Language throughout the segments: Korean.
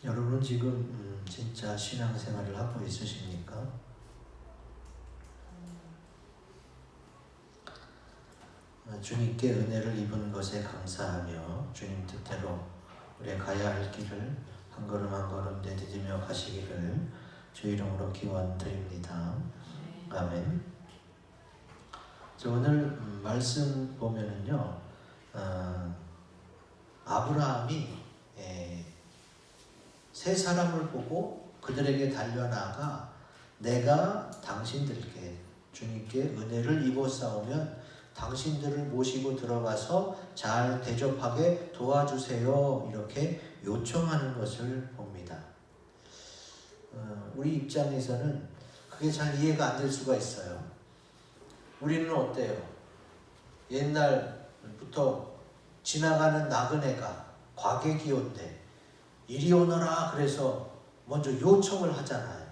여러분 지금 진짜 신앙생활을 하고 있으십니까? 주님께 은혜를 입은 것에 감사하며 주님 뜻대로 우리가 가야 할 길을 한 걸음 한 걸음 내디디며 가시기를 주 이름으로 기원드립니다. 아멘. 오늘 말씀 보면은요, 아브라함이 세 사람을 보고 그들에게 달려나가 내가 당신들께 주님께 은혜를 입어 싸우면 당신들을 모시고 들어가서 잘 대접하게 도와주세요, 이렇게 요청하는 것을 봅니다. 우리 입장에서는 그게 잘 이해가 안 될 수가 있어요. 우리는 어때요? 옛날부터 지나가는 나그네가 과객이온데 이리 오너라 그래서 먼저 요청을 하잖아요.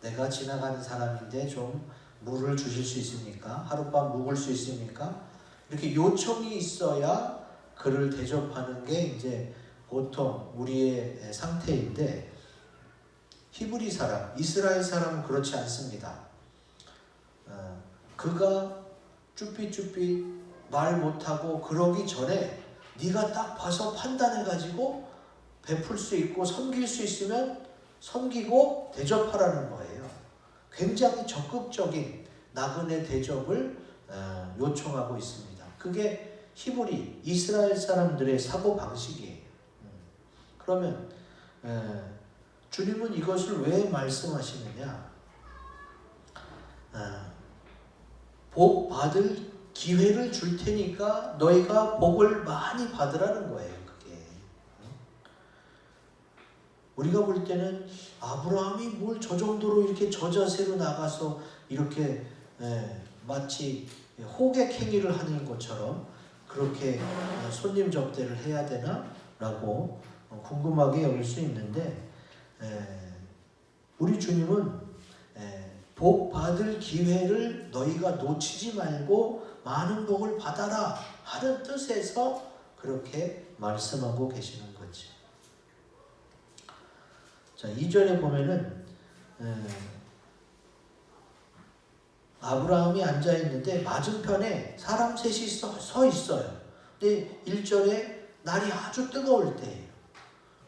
내가 지나가는 사람인데 좀 물을 주실 수 있습니까? 하룻밤 묵을 수 있습니까? 이렇게 요청이 있어야 그를 대접하는 게 이제 보통 우리의 상태인데, 히브리 사람, 이스라엘 사람은 그렇지 않습니다. 그가 쭈삐쭈삐 말 못하고 그러기 전에 네가 딱 봐서 판단해가지고 베풀 수 있고 섬길 수 있으면 섬기고 대접하라는 거예요. 굉장히 적극적인 나그네 대접을 요청하고 있습니다. 그게 히브리, 이스라엘 사람들의 사고방식이에요. 그러면 주님은 이것을 왜 말씀하시느냐? 복 받을 기회를 줄 테니까 너희가 복을 많이 받으라는 거예요. 그게 우리가 볼 때는 아브라함이 뭘 저 정도로 이렇게 저자세로 나가서 이렇게 마치 호객 행위를 하는 것처럼 그렇게 손님 접대를 해야 되나? 라고 궁금하게 여길 수 있는데, 우리 주님은 복 받을 기회를 너희가 놓치지 말고 많은 복을 받아라 하는 뜻에서 그렇게 말씀하고 계시는 거지. 자, 2절에 보면은 아브라함이 앉아 있는데 맞은편에 사람 셋이 서 있어요. 근데 1절에 날이 아주 뜨거울 때예요.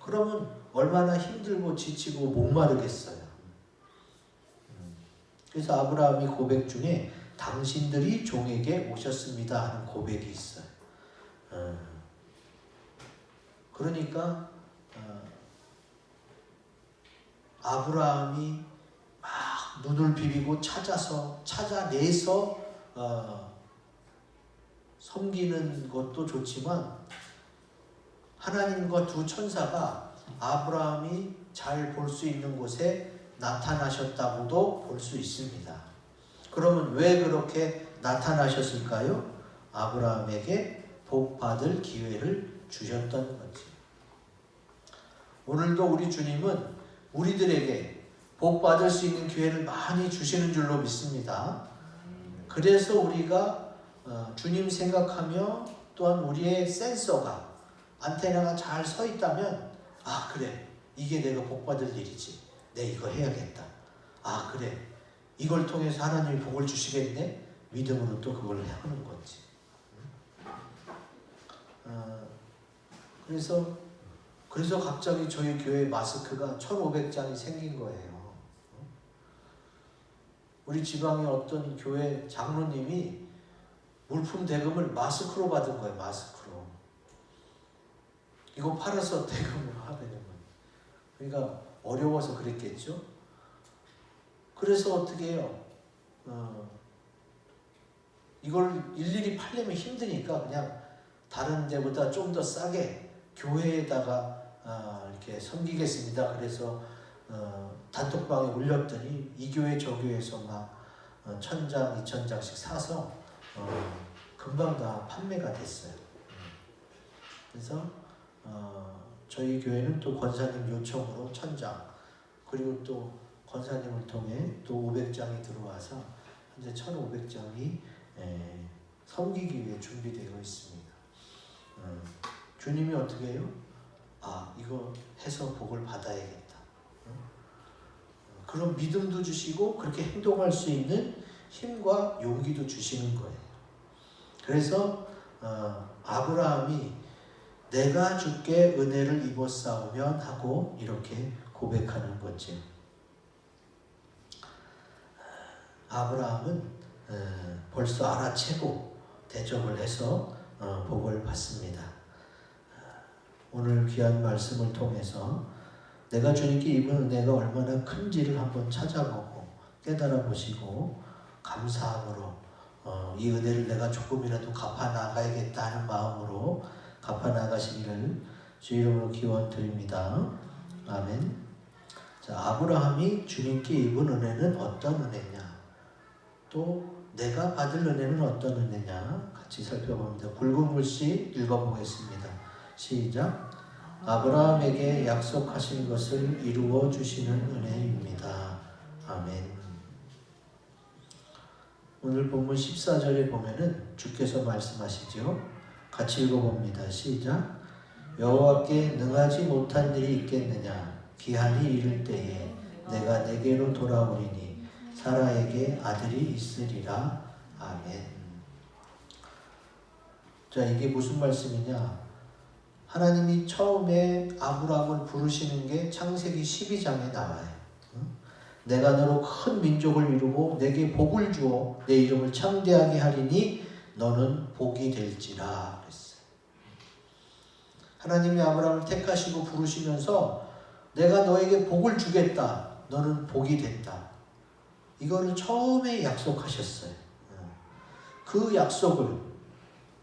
그러면 얼마나 힘들고 지치고 목마르겠어요. 그래서 아브라함이 고백 중에 당신들이 종에게 오셨습니다 하는 고백이 있어요. 그러니까 아브라함이 막 눈을 비비고 찾아내서 섬기는 것도 좋지만 하나님과 두 천사가 아브라함이 잘 볼 수 있는 곳에 나타나셨다고도 볼 수 있습니다. 그러면 왜 그렇게 나타나셨을까요? 아브라함에게 복 받을 기회를 주셨던 거지. 오늘도 우리 주님은 우리들에게 복 받을 수 있는 기회를 많이 주시는 줄로 믿습니다. 그래서 우리가 주님 생각하며 또한 우리의 센서가, 안테나가 잘 서 있다면, 아 그래, 이게 내가 복 받을 일이지, 내 이거 해야겠다, 아 그래, 이걸 통해서 하나님이 복을 주시겠네, 믿음으로 또 그걸 해보는 거지. 그래서 갑자기 저희 교회 마스크가 1,500장이 생긴 거예요. 우리 지방의 어떤 교회 장로님이 물품 대금을 마스크로 받은 거예요. 마스크로. 이거 팔아서 대금으로 하려면. 그러니까 어려워서 그랬겠죠. 그래서 어떻게 해요? 이걸 일일이 팔려면 힘드니까 그냥 다른 데보다 좀 더 싸게 교회에다가 이렇게 섬기겠습니다. 그래서 단톡방에 올렸더니 이 교회 저 교회에서 막 1,000장, 2,000장씩 사서 금방 다 판매가 됐어요. 그래서 저희 교회는 또 권사님 요청으로 1,000장, 그리고 또 권사님을 통해 또 500장이 들어와서 현재 1,500장이 섬기기 위해 준비되어 있습니다. 주님이 어떻게 해요? 이거 해서 복을 받아야겠다. 그런 믿음도 주시고 그렇게 행동할 수 있는 힘과 용기도 주시는 거예요. 그래서 아브라함이 내가 주께 은혜를 입었사오면 하고 이렇게 고백하는 거지. 아브라함은 벌써 알아채고 대접을 해서 복을 받습니다. 오늘 귀한 말씀을 통해서 내가 주님께 입은 은혜가 얼마나 큰지를 한번 찾아보고 깨달아 보시고 감사함으로 이 은혜를 내가 조금이라도 갚아 나가야겠다 하는 마음으로 갚아 나가시기를 주 이름으로 기원 드립니다. 아멘. 자, 아브라함이 주님께 입은 은혜는 어떤 은혜냐? 또 내가 받을 은혜는 어떤 은혜냐? 같이 살펴봅니다. 굵은 글씨 읽어보겠습니다. 시작. 아브라함에게 약속하신 것을 이루어 주시는 은혜입니다. 아멘. 오늘 본문 14절에 보면은 주께서 말씀하시죠. 같이 읽어봅니다. 시작. 여호와께 능하지 못한 일이 있겠느냐? 기한이 이를 때에 내가 내게로 돌아오리니 사라에게 아들이 있으리라. 아멘. 자, 이게 무슨 말씀이냐? 하나님이 처음에 아브라함을 부르시는 게 창세기 12장에 나와요. 내가 너로 큰 민족을 이루고 내게 복을 주어 내 이름을 창대하게 하리니 너는 복이 될지라 그랬어요. 하나님이 아브라함을 택하시고 부르시면서 내가 너에게 복을 주겠다. 너는 복이 된다. 이거를 처음에 약속하셨어요. 그 약속을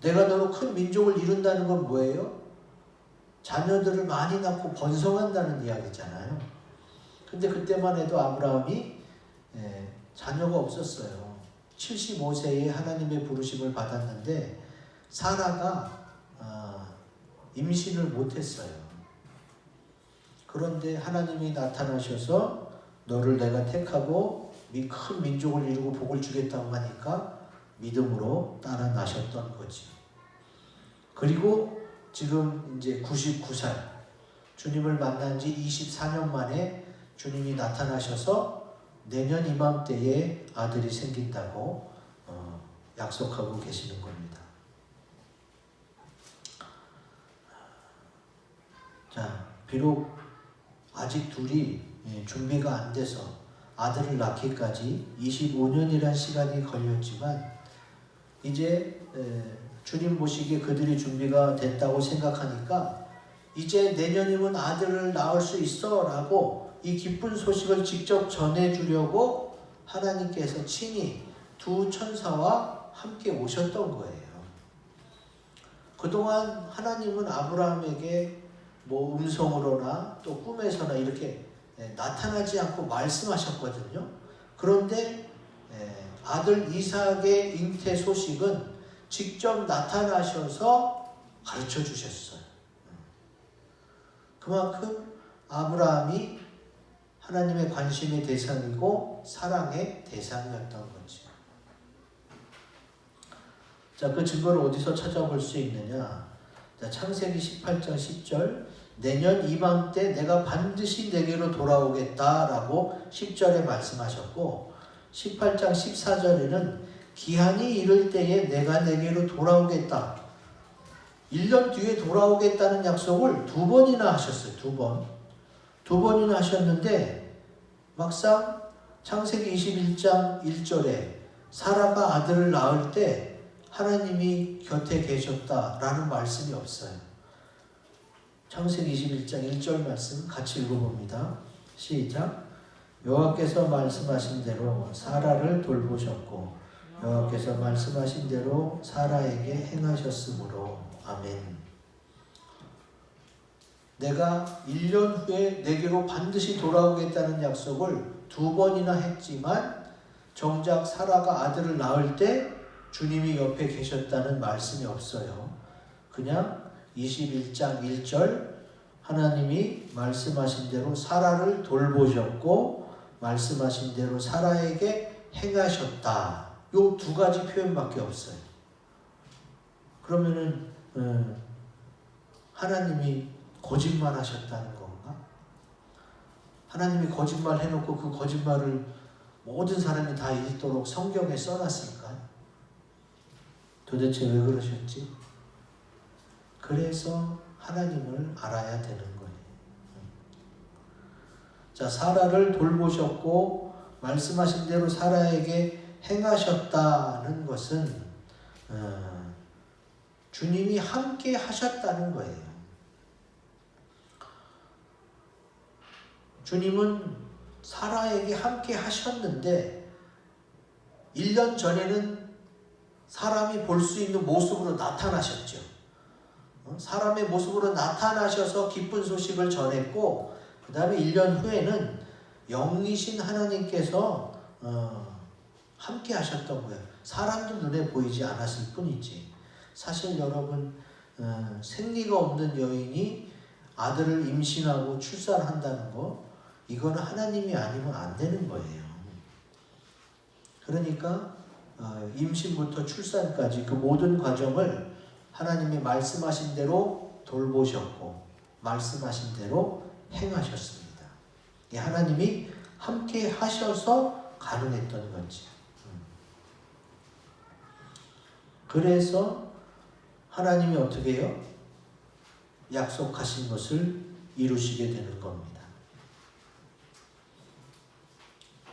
내가 너로 큰 민족을 이룬다는 건 뭐예요? 자녀들을 많이 낳고 번성한다는 이야기잖아요. 근데 그때만 해도 아브라함이 자녀가 없었어요. 75세에 하나님의 부르심을 받았는데 사라가 임신을 못했어요. 그런데 하나님이 나타나셔서 너를 내가 택하고 큰 민족을 이루고 복을 주겠다고 하니까 믿음으로 따라 나셨던 거지. 그리고 지금 이제 99살 주님을 만난 지 24년 만에 주님이 나타나셔서 내년 이맘때에 아들이 생긴다고 약속하고 계시는 겁니다. 자, 비록 아직 둘이 준비가 안 돼서 아들을 낳기까지 25년이란 시간이 걸렸지만 이제 주님 보시기에 그들이 준비가 됐다고 생각하니까 이제 내년이면 아들을 낳을 수 있어 라고 이 기쁜 소식을 직접 전해주려고 하나님께서 친히 두 천사와 함께 오셨던 거예요. 그동안 하나님은 아브라함에게 뭐 음성으로나 또 꿈에서나 이렇게 나타나지 않고 말씀하셨거든요. 그런데 아들 이삭의 잉태 소식은 직접 나타나셔서 가르쳐 주셨어요. 그만큼 아브라함이 하나님의 관심의 대상이고 사랑의 대상이었던 거지. 자, 그 증거를 어디서 찾아볼 수 있느냐? 자, 창세기 18장 10절 내년 이맘때 내가 반드시 내게로 돌아오겠다라고 10절에 말씀하셨고 18장 14절에는 기한이 이를 때에 내가 내게로 돌아오겠다. 1년 뒤에 돌아오겠다는 약속을 두 번이나 하셨어요. 두 번이나 하셨는데 막상 창세기 21장 1절에 사라가 아들을 낳을 때 하나님이 곁에 계셨다라는 말씀이 없어요. 창세기 21장 1절 말씀 같이 읽어봅니다. 시작. 여호와께서 말씀하신 대로 사라를 돌보셨고 여호와께서 말씀하신 대로 사라에게 행하셨으므로 아멘. 내가 1년 후에 내게로 반드시 돌아오겠다는 약속을 두 번이나 했지만 정작 사라가 아들을 낳을 때 주님이 옆에 계셨다는 말씀이 없어요. 그냥 21장 1절 하나님이 말씀하신 대로 사라를 돌보셨고 말씀하신 대로 사라에게 행하셨다. 요 두 가지 표현밖에 없어요. 그러면은 하나님이 거짓말 하셨다는 건가? 하나님이 거짓말 해놓고 그 거짓말을 모든 사람이 다 읽도록 성경에 써놨을까? 도대체 왜 그러셨지? 그래서 하나님을 알아야 되는 거예요. 자, 사라를 돌보셨고 말씀하신 대로 사라에게 행하셨다는 것은 주님이 함께 하셨다는 거예요. 주님은 사라에게 함께 하셨는데 1년 전에는 사람이 볼 수 있는 모습으로 나타나셨죠. 사람의 모습으로 나타나셔서 기쁜 소식을 전했고 그 다음에 1년 후에는 영이신 하나님께서 함께 하셨던 거예요. 사람도 눈에 보이지 않았을 뿐이지. 사실 여러분 생리가 없는 여인이 아들을 임신하고 출산한다는 거 이거는 하나님이 아니면 안 되는 거예요. 그러니까 임신부터 출산까지 그 모든 과정을 하나님이 말씀하신 대로 돌보셨고 말씀하신 대로 행하셨습니다. 하나님이 함께 하셔서 가능했던 거지. 그래서 하나님이 어떻게 해요? 약속하신 것을 이루시게 되는 겁니다.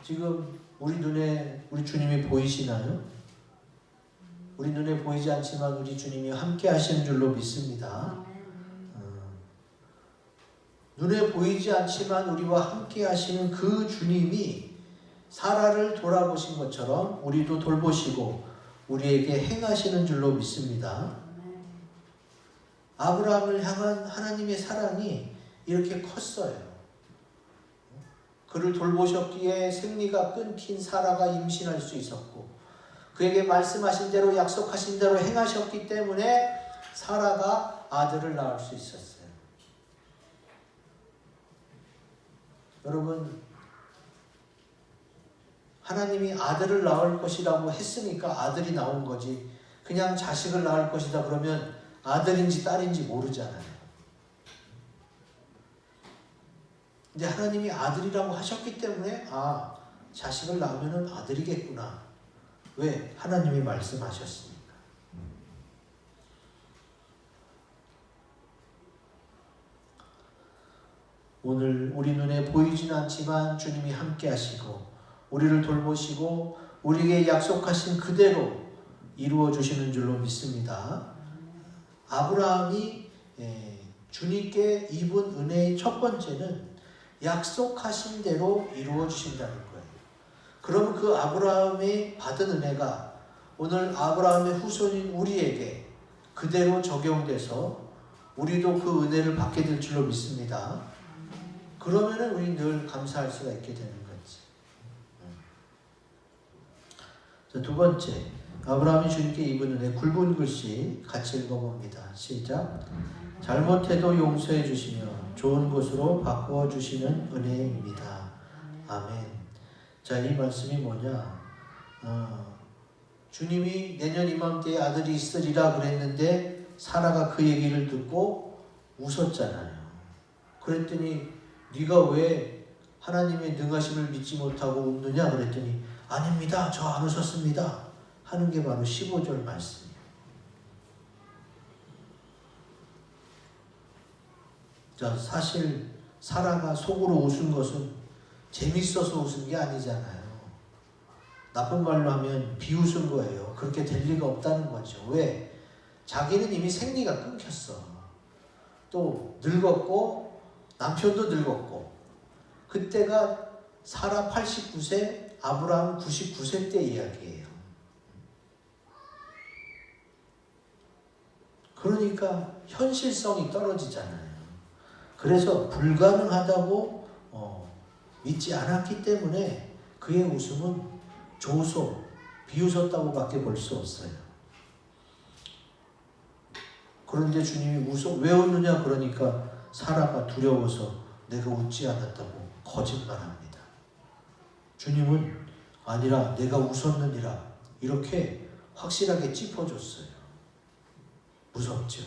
지금 우리 눈에 우리 주님이 보이시나요? 우리 눈에 보이지 않지만 우리 주님이 함께 하시는 줄로 믿습니다. 눈에 보이지 않지만 우리와 함께 하시는 그 주님이 사라를 돌아보신 것처럼 우리도 돌보시고 우리에게 행하시는 줄로 믿습니다. 아브라함을 향한 하나님의 사랑이 이렇게 컸어요. 그를 돌보셨기에 생리가 끊긴 사라가 임신할 수 있었고 그에게 말씀하신 대로 약속하신 대로 행하셨기 때문에 사라가 아들을 낳을 수 있었어요. 여러분, 하나님이 아들을 낳을 것이라고 했으니까 아들이 나온 거지 그냥 자식을 낳을 것이다 그러면 아들인지 딸인지 모르잖아요. 근데 하나님이 아들이라고 하셨기 때문에 자식을 낳으면 아들이겠구나. 왜? 하나님이 말씀하셨으니까. 오늘 우리 눈에 보이진 않지만 주님이 함께 하시고 우리를 돌보시고 우리에게 약속하신 그대로 이루어 주시는 줄로 믿습니다. 아브라함이 주님께 입은 은혜의 첫 번째는 약속하신 대로 이루어 주신다는 거예요. 그럼 그 아브라함이 받은 은혜가 오늘 아브라함의 후손인 우리에게 그대로 적용돼서 우리도 그 은혜를 받게 될 줄로 믿습니다. 그러면은 우리 늘 감사할 수가 있게 되는 거지. 자, 두 번째, 아브라함이 주님께 입은 은혜 굵은 글씨 같이 읽어봅니다. 시작. 잘못해도 용서해 주시며 좋은 곳으로 바꾸어 주시는 은혜입니다. 아멘. 자, 이 말씀이 뭐냐? 주님이 내년 이맘때에 아들이 있으리라 그랬는데 사라가 그 얘기를 듣고 웃었잖아요. 그랬더니 네가 왜 하나님의 능하심을 믿지 못하고 웃느냐 그랬더니 아닙니다. 저 안 웃었습니다. 하는 게 바로 15절 말씀이에요. 자, 사실 사라가 속으로 웃은 것은 재밌어서 웃은 게 아니잖아요. 나쁜 말로 하면 비웃은 거예요. 그렇게 될 리가 없다는 거죠. 왜? 자기는 이미 생리가 끊겼어. 또 늙었고 남편도 늙었고 그때가 사라 89세, 아브라함 99세 때 이야기예요. 그러니까 현실성이 떨어지잖아요. 그래서 불가능하다고 믿지 않았기 때문에 그의 웃음은 조소, 비웃었다고밖에 볼 수 없어요. 그런데 주님이 왜 웃느냐 그러니까 사라가 두려워서 내가 웃지 않았다고 거짓말합니다. 주님은 아니라 내가 웃었느니라 이렇게 확실하게 짚어줬어요. 무섭죠.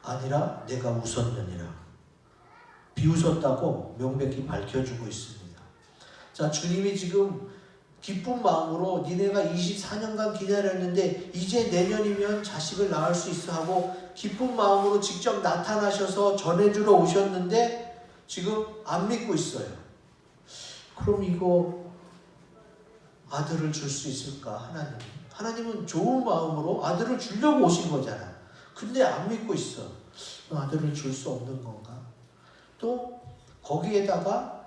아니라 내가 웃었느니라. 비웃었다고 명백히 밝혀주고 있습니다. 자, 주님이 지금 기쁜 마음으로 니네가 24년간 기다렸는데 이제 내년이면 자식을 낳을 수 있어 하고 기쁜 마음으로 직접 나타나셔서 전해주러 오셨는데 지금 안 믿고 있어요. 그럼 이거 아들을 줄 수 있을까? 하나님은 좋은 마음으로 아들을 주려고 오신 거잖아. 근데 안 믿고 있어. 아들을 줄 수 없는 건가? 또 거기에다가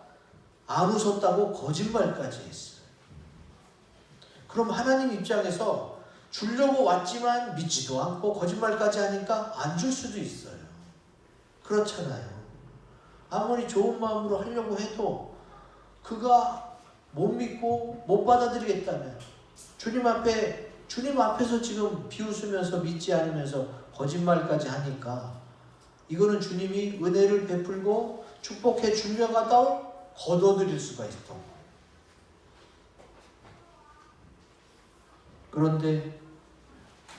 안 웃었다고 거짓말까지 했어요. 그럼 하나님 입장에서 주려고 왔지만 믿지도 않고 거짓말까지 하니까 안 줄 수도 있어요. 그렇잖아요. 아무리 좋은 마음으로 하려고 해도 그가 못 믿고 못 받아들이겠다면 주님 앞에서 지금 비웃으면서 믿지 않으면서 거짓말까지 하니까 이거는 주님이 은혜를 베풀고 축복해 주려가다 거둬들일 수가 있던 거예요. 그런데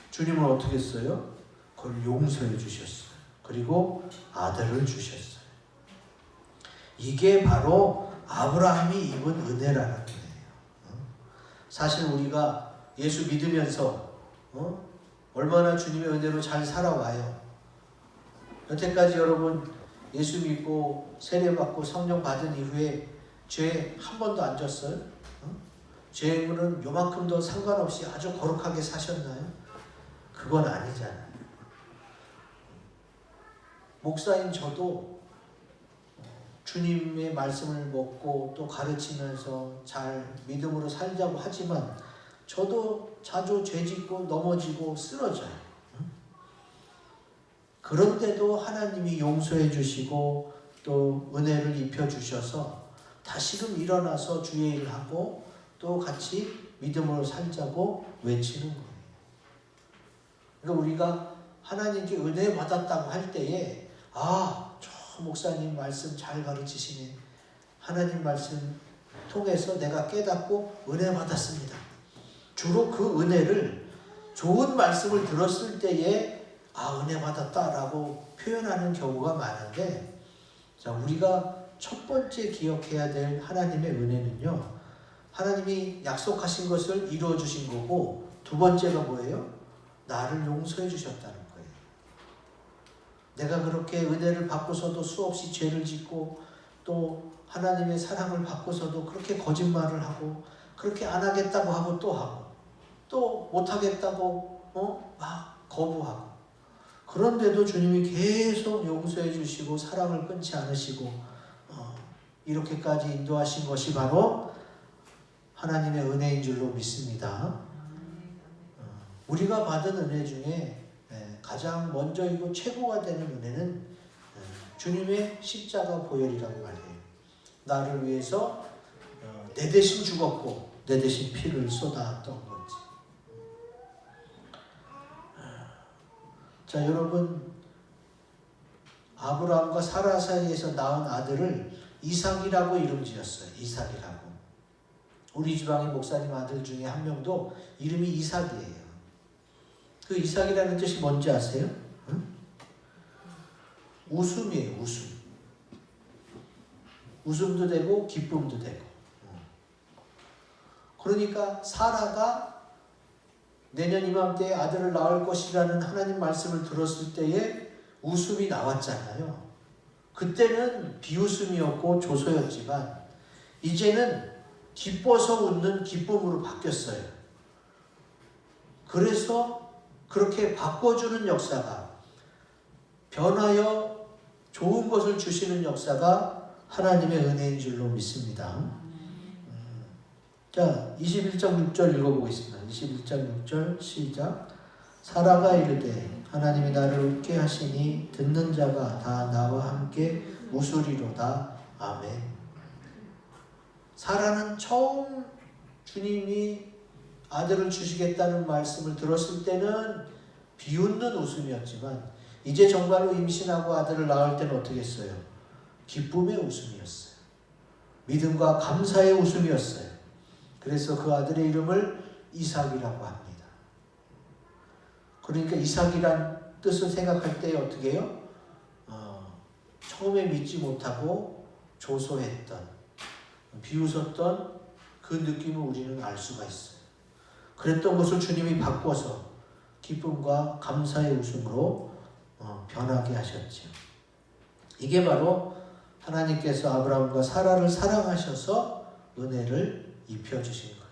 주님은 어떻게 했어요? 그걸 용서해 주셨어요. 그리고 아들을 주셨어요. 이게 바로 아브라함이 입은 은혜라는 거예요. 사실 우리가 예수 믿으면서 얼마나 주님의 은혜로 잘 살아와요. 여태까지 여러분 예수 믿고 세례받고 성령 받은 이후에 죄 한 번도 안 졌어요? 죄는 요만큼도 상관없이 아주 거룩하게 사셨나요? 그건 아니잖아요. 목사인 저도 주님의 말씀을 먹고 또 가르치면서 잘 믿음으로 살자고 하지만 저도 자주 죄짓고 넘어지고 쓰러져요. 그런데도 하나님이 용서해 주시고 또 은혜를 입혀 주셔서 다시금 일어나서 주의 일을 하고 또 같이 믿음으로 살자고 외치는 거예요. 그러니까 우리가 하나님께 은혜 받았다고 할 때에 저 목사님 말씀 잘 가르치시네. 하나님 말씀 통해서 내가 깨닫고 은혜 받았습니다. 주로 그 은혜를 좋은 말씀을 들었을 때에 은혜 받았다라고 표현하는 경우가 많은데, 자, 우리가 첫 번째 기억해야 될 하나님의 은혜는요, 하나님이 약속하신 것을 이루어 주신 거고, 두 번째가 뭐예요? 나를 용서해 주셨다는 거예요. 내가 그렇게 은혜를 받고서도 수없이 죄를 짓고 또 하나님의 사랑을 받고서도 그렇게 거짓말을 하고 그렇게 안 하겠다고 하고 또 못하겠다고 막 거부하고, 그런데도 주님이 계속 용서해 주시고 사랑을 끊지 않으시고 이렇게까지 인도하신 것이 바로 하나님의 은혜인 줄로 믿습니다. 우리가 받은 은혜 중에 가장 먼저이고 최고가 되는 은혜는 주님의 십자가 보혈이라고 말해요. 나를 위해서 내 대신 죽었고 내 대신 피를 쏟았던 거지. 자, 여러분, 아브라함과 사라 사이에서 낳은 아들을 이삭이라고 이름 지었어요. 이삭이라고. 우리 지방의 목사님 아들 중에 한 명도 이름이 이삭이에요. 그 이삭이라는 뜻이 뭔지 아세요? 웃음이에요. 웃음도 되고 기쁨도 되고. 그러니까 사라가 내년 이맘때에 아들을 낳을 것이라는 하나님 말씀을 들었을 때에 웃음이 나왔잖아요. 그때는 비웃음이었고 조소였지만 이제는 기뻐서 웃는 기쁨으로 바뀌었어요. 그래서 그렇게 바꿔주는 역사가, 변하여 좋은 것을 주시는 역사가 하나님의 은혜인 줄로 믿습니다. 자, 21장 6절 읽어보겠습니다. 21장 6절 시작. 사라가 이르되 하나님이 나를 웃게 하시니 듣는 자가 다 나와 함께 웃으리로다. 아멘. 사라는 처음 주님이 아들을 주시겠다는 말씀을 들었을 때는 비웃는 웃음이었지만 이제 정말로 임신하고 아들을 낳을 때는 어떻게 했어요? 기쁨의 웃음이었어요. 믿음과 감사의 웃음이었어요. 그래서 그 아들의 이름을 이삭이라고 합니다. 그러니까 이삭이란 뜻을 생각할 때 어떻게 해요? 처음에 믿지 못하고 조소했던, 비웃었던 그 느낌을 우리는 알 수가 있어요. 그랬던 것을 주님이 바꿔서 기쁨과 감사의 웃음으로 변하게 하셨죠. 이게 바로 하나님께서 아브라함과 사라를 사랑하셔서 은혜를 입혀주신 겁니다.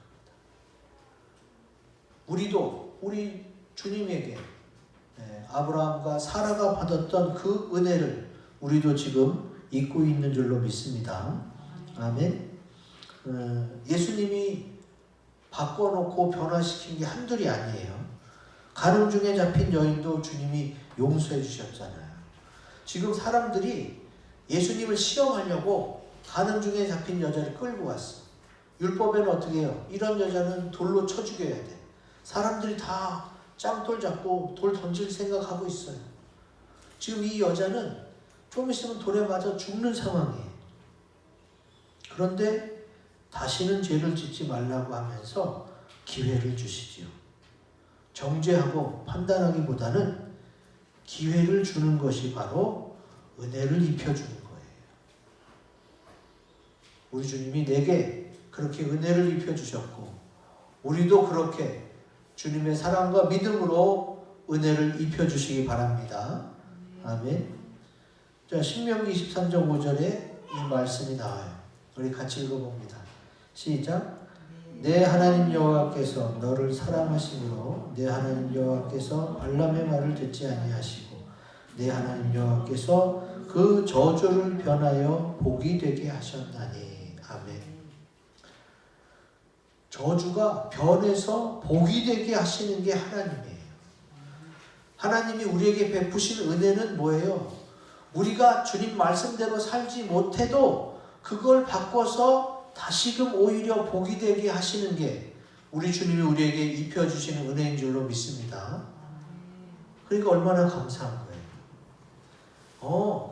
우리도 우리 주님에게 아브라함과 사라가 받았던 그 은혜를 우리도 지금 잊고 있는 줄로 믿습니다. 아멘. 예수님이 바꿔놓고 변화시킨 게 한둘이 아니에요. 가늠 중에 잡힌 여인도 주님이 용서해 주셨잖아요. 지금 사람들이 예수님을 시험하려고 가늠 중에 잡힌 여자를 끌고 왔어. 율법에는 어떻게 해요? 이런 여자는 돌로 쳐 죽여야 돼. 사람들이 다 짱돌 잡고 돌 던질 생각하고 있어요. 지금 이 여자는 좀 있으면 돌에 맞아 죽는 상황이에요. 그런데 다시는 죄를 짓지 말라고 하면서 기회를 주시지요. 정죄하고 판단하기보다는 기회를 주는 것이 바로 은혜를 입혀주는 거예요. 우리 주님이 내게 그렇게 은혜를 입혀주셨고 우리도 그렇게 주님의 사랑과 믿음으로 은혜를 입혀주시기 바랍니다. 아멘. 자, 신명기 23장 5절에 이 말씀이 나와요. 우리 같이 읽어봅니다. 시작. 내 하나님 여호와께서 너를 사랑하심으로 내 하나님 여호와께서 발람의 말을 듣지 아니하시고 내 하나님 여호와께서 그 저주를 변하여 복이 되게 하셨나니. 아멘. 저주가 변해서 복이 되게 하시는 게 하나님이에요. 하나님이 우리에게 베푸신 은혜는 뭐예요? 우리가 주님 말씀대로 살지 못해도 그걸 바꿔서 다시금 오히려 복이 되게 하시는 게 우리 주님이 우리에게 입혀주시는 은혜인 줄로 믿습니다. 그러니까 얼마나 감사한 거예요.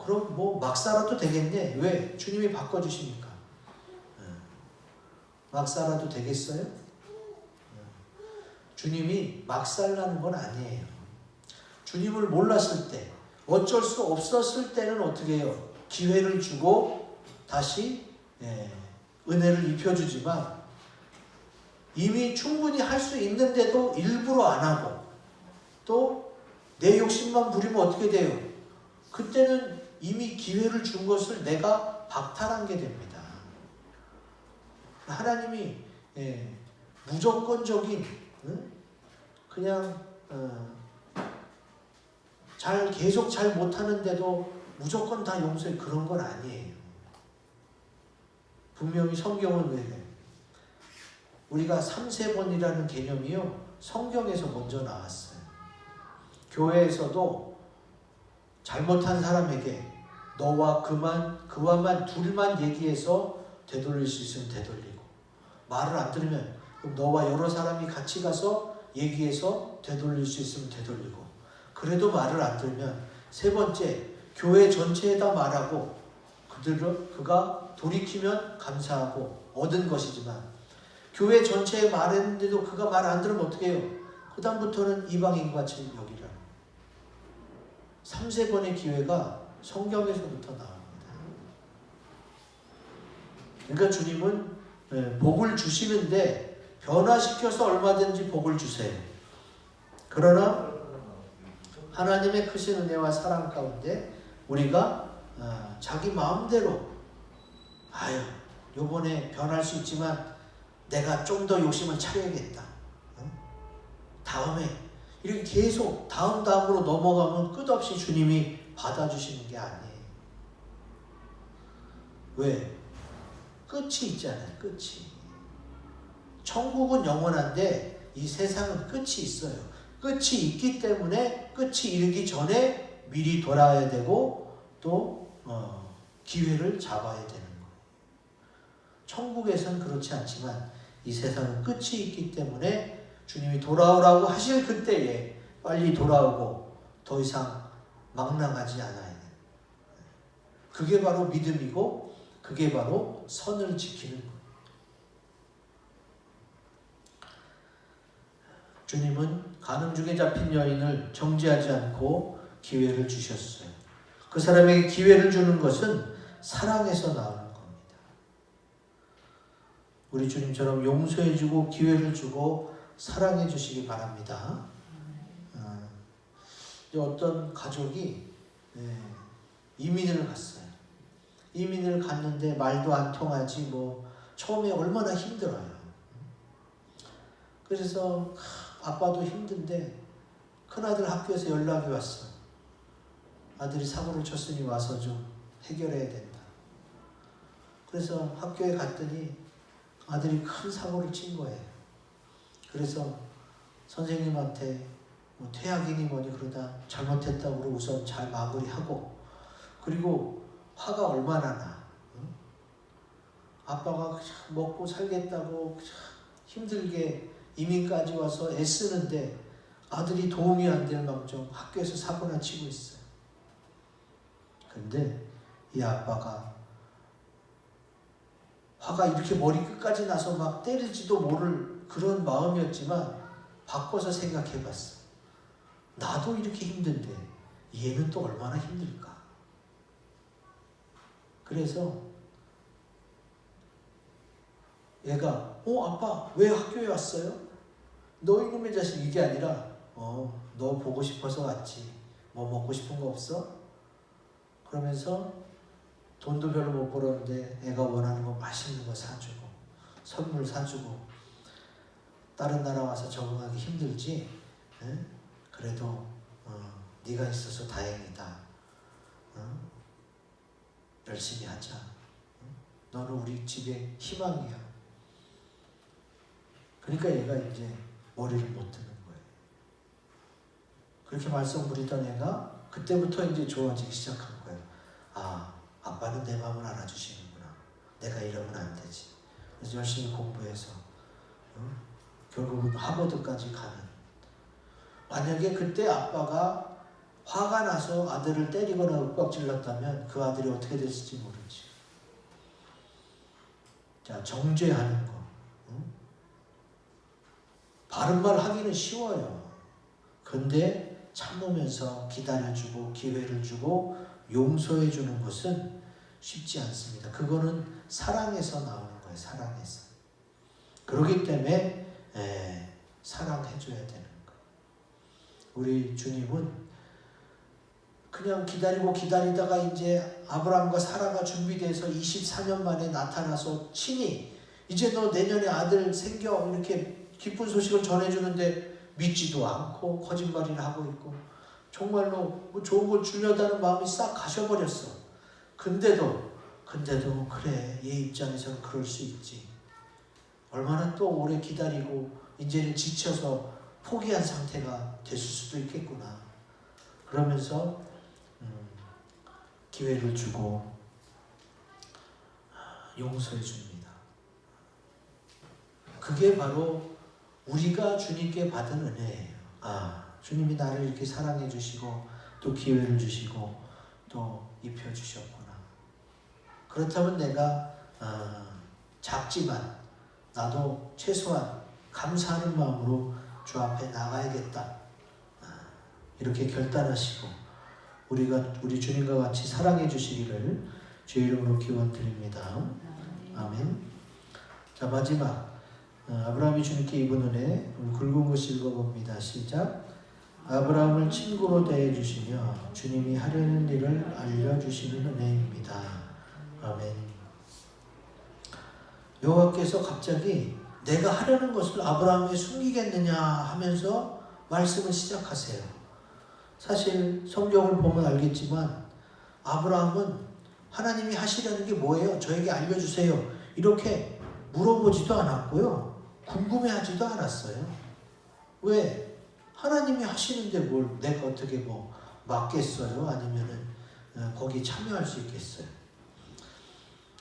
그럼 뭐 막 살아도 되겠네. 왜? 주님이 바꿔주시니까. 막 살아도 되겠어요? 주님이 막 살라는 건 아니에요. 주님을 몰랐을 때, 어쩔 수 없었을 때는 어떻게 해요? 기회를 주고 다시 은혜를 입혀주지만 이미 충분히 할 수 있는데도 일부러 안 하고 또 내 욕심만 부리면 어떻게 돼요? 그때는 이미 기회를 준 것을 내가 박탈한 게 됩니다. 하나님이 무조건적인 그냥 계속 잘 못하는데도 무조건 다 용서해 그런 건 아니에요. 분명히 성경은 왜 우리가 3세번이라는 개념이요 성경에서 먼저 나왔어요. 교회에서도 잘못한 사람에게 너와 그와만 둘만 얘기해서 되돌릴 수 있으면 되돌리고 말을 안 들으면 그럼 너와 여러 사람이 같이 가서 얘기해서 되돌릴 수 있으면 되돌리고 그래도 말을 안 들으면 세 번째 교회 전체에다 말하고 그가 돌이키면 감사하고 얻은 것이지만 교회 전체에 말했는데도 그가 말 안 들으면 어떻게 해요? 그 다음부터는 이방인같이 여기라. 3세번의 기회가 성경에서부터 나옵니다. 그러니까 주님은 복을 주시는데 변화시켜서 얼마든지 복을 주세요. 그러나 하나님의 크신 은혜와 사랑 가운데 우리가 자기 마음대로 요번에 변할 수 있지만 내가 좀 더 욕심을 차려야겠다. 다음에 이렇게 계속 다음으로 넘어가면 끝없이 주님이 받아주시는 게 아니에요. 왜? 끝이 있잖아요. 끝이. 천국은 영원한데 이 세상은 끝이 있어요. 끝이 있기 때문에 끝이 이르기 전에 미리 돌아야 되고 또 기회를 잡아야 되는 거예요. 천국에서는 그렇지 않지만 이 세상은 끝이 있기 때문에 주님이 돌아오라고 하실 그때에 빨리 돌아오고 더 이상 막 나가지 않아야 돼요. 그게 바로 믿음이고 그게 바로 선을 지키는 거예요. 주님은 가늠 중에 잡힌 여인을 정죄하지 않고 기회를 주셨어요. 그 사람에게 기회를 주는 것은 사랑에서 나오는 겁니다. 우리 주님처럼 용서해주고 기회를 주고 사랑해 주시기 바랍니다. 어떤 가족이 이민을 갔어요. 이민을 갔는데 말도 안 통하지 뭐 처음에 얼마나 힘들어요. 그래서 아빠도 힘든데 큰아들 학교에서 연락이 왔어. 아들이 사고를 쳤으니 와서 좀 해결해야 된다. 그래서 학교에 갔더니 아들이 큰 사고를 친 거예요. 그래서 선생님한테 뭐 퇴학이니 뭐니 그러다 잘못했다고 우선 잘 마무리하고, 그리고 화가 얼마나 나. 응? 아빠가 먹고 살겠다고 힘들게 이민까지 와서 애쓰는데 아들이 도움이 안 될 망정 학교에서 사고나 치고 있어요. 근데 이 아빠가 화가 이렇게 머리 끝까지 나서 막 때릴지도 모를 그런 마음이었지만 바꿔서 생각해 봤어. 나도 이렇게 힘든데 얘는 또 얼마나 힘들까. 그래서 얘가 아빠 왜 학교에 왔어요? 너 이놈의 자식, 이게 아니라 너 보고 싶어서 왔지. 뭐 먹고 싶은 거 없어? 그러면서 돈도 별로 못 벌었는데 애가 원하는 거 맛있는 거 사주고 선물 사주고, 다른 나라 와서 적응하기 힘들지? 응? 그래도 네가 있어서 다행이다. 열심히 하자. 너는 우리 집의 희망이야. 그러니까 얘가 이제 머리를 못 드는 거예요. 그렇게 말씀 부리던 애가 그때부터 이제 좋아지기 시작한 거예요. 아, 아빠는 내 마음을 알아주시는구나. 내가 이러면 안 되지. 그래서 열심히 공부해서 결국은 하버드까지 가는. 만약에 그때 아빠가 화가 나서 아들을 때리거나 윽박질렀다면 그 아들이 어떻게 됐을지 모르지. 자, 정죄하는 거. 바른 말 하기는 쉬워요. 근데 참으면서 기다려주고 기회를 주고 용서해주는 것은 쉽지 않습니다. 그거는 사랑에서 나오는 거예요. 사랑에서. 그렇기 때문에 사랑해줘야 되는 거예요. 우리 주님은 그냥 기다리고 기다리다가 이제 아브라함과 사라가 준비돼서 24년 만에 나타나서 친히 이제 너 내년에 아들 생겨 이렇게 기쁜 소식을 전해주는데 믿지도 않고 거짓말이나 하고 있고 정말로 뭐 좋은 걸 주려다는 마음이 싹 가셔버렸어. 근데도 그래, 얘 입장에서는 그럴 수 있지. 얼마나 또 오래 기다리고 이제는 지쳐서 포기한 상태가 됐을 수도 있겠구나. 그러면서 기회를 주고 용서해 줍니다. 그게 바로 우리가 주님께 받은 은혜예요. 주님이 나를 이렇게 사랑해 주시고 또 기회를 주시고 또 입혀 주셨구나. 그렇다면 내가 작지만 나도 최소한 감사하는 마음으로 주 앞에 나가야겠다. 이렇게 결단하시고 우리 주님과 같이 사랑해 주시기를 주의 이름으로 기원드립니다. 아멘. 자, 마지막 아브라함이 주님께 입은 은혜, 우리 굵은 글 읽어봅니다. 시작. 아브라함을 친구로 대해주시며 주님이 하려는 일을 알려주시는 은혜입니다. 아멘. 여호와께서 갑자기 내가 하려는 것을 아브라함에게 숨기겠느냐 하면서 말씀을 시작하세요. 사실 성경을 보면 알겠지만 아브라함은 하나님이 하시려는 게 뭐예요? 저에게 알려주세요. 이렇게 물어보지도 않았고요. 궁금해하지도 않았어요. 왜? 하나님이 하시는데 뭘 내가 어떻게 뭐 맡겠어요? 아니면은 거기 참여할 수 있겠어요?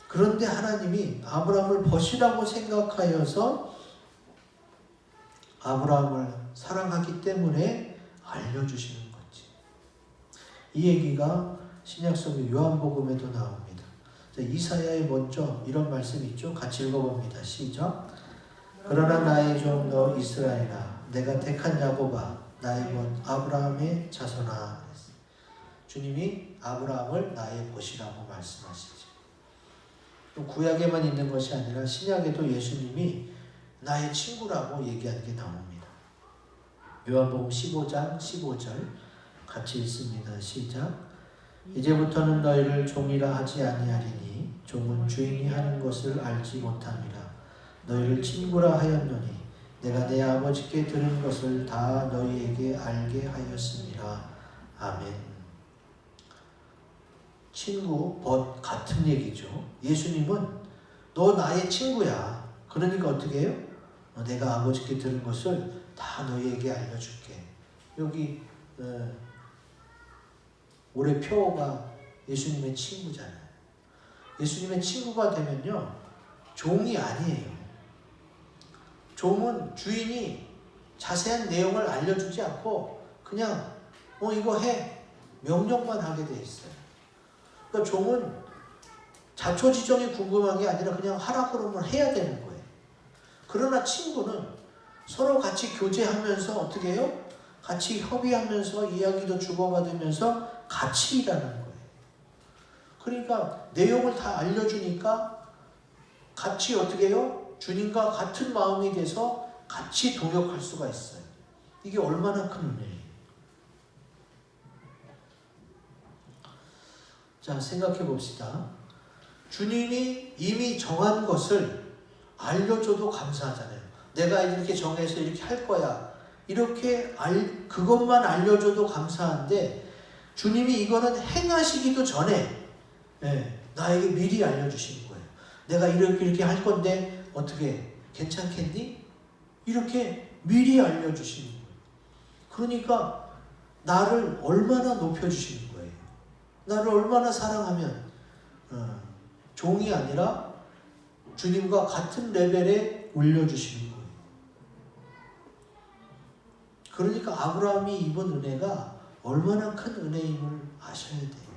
그런데 하나님이 아브라함을 벗이라고 생각하여서 아브라함을 사랑하기 때문에 알려주시는 거지. 이 얘기가 신약성경 요한복음에도 나옵니다. 자, 이사야에 먼저 이런 말씀이 있죠. 같이 읽어봅니다. 시작. 그러나 나의 종 너 이스라엘아, 내가 택한 야곱아 나의 본 아브라함의 자손아 그랬어요. 주님이 아브라함을 나의 벗이라고 말씀하시죠. 또 구약에만 있는 것이 아니라 신약에도 예수님이 나의 친구라고 얘기하는 게 나옵니다. 요한복음 15장 15절 같이 읽습니다. 시작. 이제부터는 너희를 종이라 하지 아니하리니 종은 주인이 하는 것을 알지 못함이라. 너희를 친구라 하였노니 내가 내 아버지께 들은 것을 다 너희에게 알게 하였습니다. 아멘. 친구, 벗 같은 얘기죠. 예수님은 너 나의 친구야. 그러니까 어떻게 해요? 내가 아버지께 들은 것을 다 너희에게 알려줄게. 여기 올해 표가 예수님의 친구잖아요. 예수님의 친구가 되면요, 종이 아니에요. 종은 주인이 자세한 내용을 알려주지 않고 그냥 이거 해 명령만 하게 돼 있어요. 그러니까 종은 자초지종이 궁금한 게 아니라 그냥 하라 그러면 해야 되는 거예요. 그러나 친구는 서로 같이 교제하면서 어떻게 해요? 같이 협의하면서 이야기도 주고받으면서 같이 일하는 거예요. 그러니까 내용을 다 알려주니까 같이 어떻게 해요? 주님과 같은 마음이 돼서 같이 동역할 수가 있어요. 이게 얼마나 큰 은혜예요. 자, 생각해 봅시다. 주님이 이미 정한 것을 알려줘도 감사하잖아요. 내가 이렇게 정해서 이렇게 할 거야. 이렇게 그것만 알려줘도 감사한데 주님이 이거는 행하시기도 전에 나에게 미리 알려주시는 거예요. 내가 이렇게 할 건데 어떻게 괜찮겠니? 이렇게 미리 알려주시는 거예요. 그러니까 나를 얼마나 높여주시는 거예요. 나를 얼마나 사랑하면 종이 아니라 주님과 같은 레벨에 올려주시는 거예요. 그러니까 아브라함이 입은 은혜가 얼마나 큰 은혜임을 아셔야 돼요.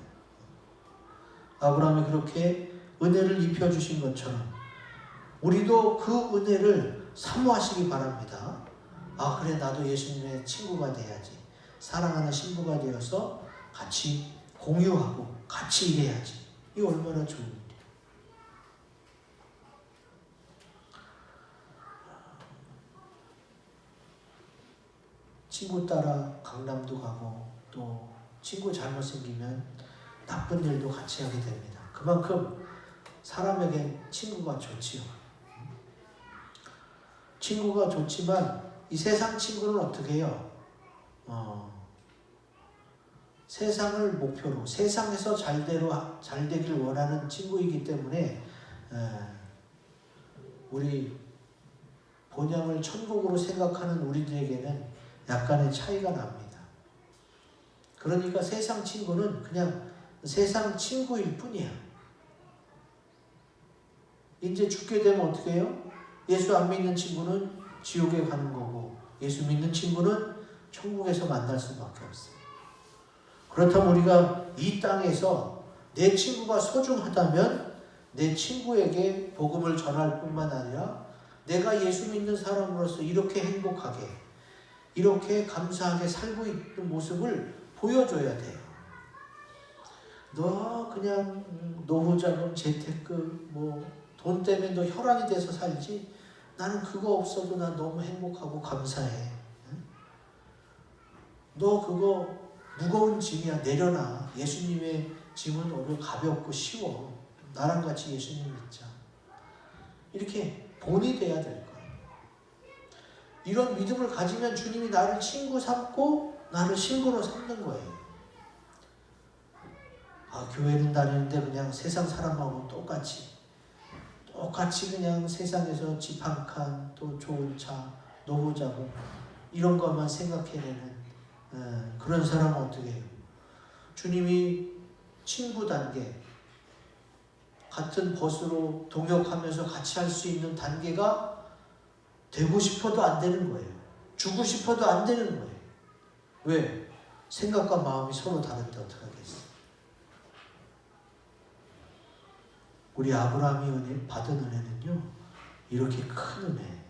아브라함이 그렇게 은혜를 입혀주신 것처럼 우리도 그 은혜를 사모하시기 바랍니다. 아, 그래, 나도 예수님의 친구가 돼야지. 사랑하는 신부가 되어서 같이 공유하고 같이 일해야지. 이게 얼마나 좋은 일이에요. 친구 따라 강남도 가고 또 친구 잘못 생기면 나쁜 일도 같이 하게 됩니다. 그만큼 사람에겐 친구가 좋지요. 친구가 좋지만 이 세상 친구는 어떻게 해요? 세상을 목표로 세상에서 잘 되길 원하는 친구이기 때문에 우리 본향을 천국으로 생각하는 우리들에게는 약간의 차이가 납니다. 그러니까 세상 친구는 그냥 세상 친구일 뿐이야. 이제 죽게 되면 어떻게 해요? 예수 안 믿는 친구는 지옥에 가는 거고 예수 믿는 친구는 천국에서 만날 수밖에 없어요. 그렇다면 우리가 이 땅에서 내 친구가 소중하다면 내 친구에게 복음을 전할 뿐만 아니라 내가 예수 믿는 사람으로서 이렇게 행복하게 이렇게 감사하게 살고 있는 모습을 보여줘야 돼요. 너 그냥 노후자금 재테크 돈 때문에 너 혈안이 돼서 살지 나는 그거 없어도 나 너무 행복하고 감사해. 너 그거 무거운 짐이야. 내려놔. 예수님의 짐은 오늘 가볍고 쉬워. 나랑 같이 예수님 믿자. 이렇게 본이 돼야 될 거예요. 이런 믿음을 가지면 주님이 나를 친구 삼고 나를 신부로 삼는 거예요. 아, 교회는 다니는데 그냥 세상 사람하고 똑같이 그냥 세상에서 집 한 칸, 또 좋은 차, 노후자금 이런 것만 생각해내는 그런 사람은 어떻게 해요? 주님이 친구 단계, 같은 벗으로 동역하면서 같이 할 수 있는 단계가 되고 싶어도 안 되는 거예요. 주고 싶어도 안 되는 거예요. 왜? 생각과 마음이 서로 다른데 어떡하겠어요? 우리 아브라함이 받은 은혜는요, 이렇게 큰 은혜.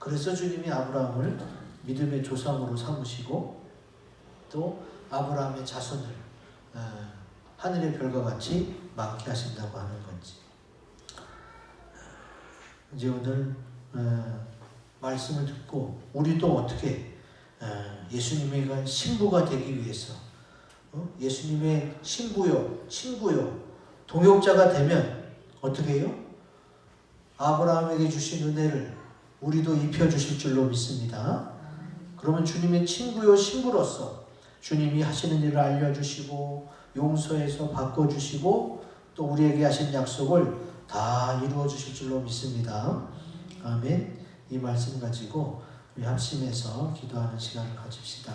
그래서 주님이 아브라함을 믿음의 조상으로 삼으시고 또 아브라함의 자손을 하늘의 별과 같이 많게 하신다고 하는 건지. 이제 오늘 말씀을 듣고 우리도 어떻게 예수님의 신부가 되기 위해서 예수님의 친구요 동역자가 되면 어떻게 해요? 아브라함에게 주신 은혜를 우리도 입혀주실 줄로 믿습니다. 그러면 주님의 친구요 신부로서 주님이 하시는 일을 알려주시고 용서해서 바꿔주시고 또 우리에게 하신 약속을 다 이루어 주실 줄로 믿습니다. 아멘. 이 말씀 가지고 우리 합심해서 기도하는 시간을 가집시다.